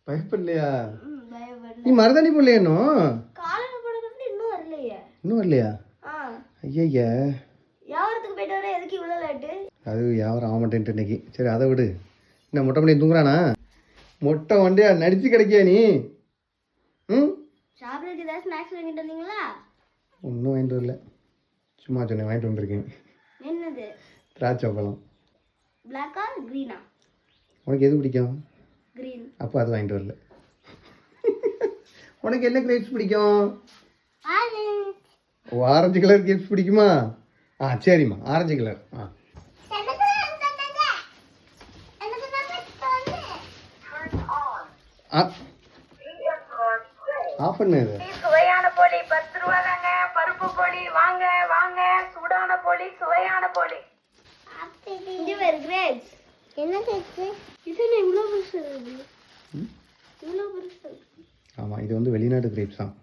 பயப்படலையா? நீ மருதாணி போடலையா இன்னும்? இன்னும் வரலையா? ஐயா வியாபாரத்துக்கு போயிட்டு வர எதுக்கு இவ்வளோ லேட்டு? அது வியாபாரம் ஆக மாட்டேன்ட்டு இன்னைக்கு. சரி அதை விடு. என்ன மொட்டை மணி தூங்குறானா? மொட்டை வண்டியா நடிச்சு கிடைக்கியா நீ? ம் சாப்பிட்றதுக்கு ஏதாவது ஸ்நாக்ஸ் வாங்கிட்டு வந்தீங்களா? ஒன்றும் வாங்கிட்டு வரல, சும்மா சொன்னேன் வாங்கிட்டு வந்திருக்கேன். என்னது? திராட்சை பழம். பிளாக்கா க்ரீனா? உனக்கு எது பிடிக்கும்? க்ரீன். அப்போ அது வாங்கிட்டு வரல. உனக்கு என்ன கிரேப்ஸ் பிடிக்கும்? ஆரஞ்சு கலர் கிரேப்ஸ் பிடிக்குமா? சரிம்மா, ஆரஞ்சு கலர். ஆஃப் பண்ணு. சுவையான போலி 10 ரூபா தாங்க. பருப்பு போலி வாங்க வாங்க. சூடான போலி, சுவையான போலி. இது வேற கிரேப்ஸ். என்ன கிரேப்ஸ்? இது இவ்வளோ பெருசு இருக்கு. இவ்வளோ பெருசு. ஆமாம், இது வந்து வெளிநாட்டு கிரேப்ஸ் தான்.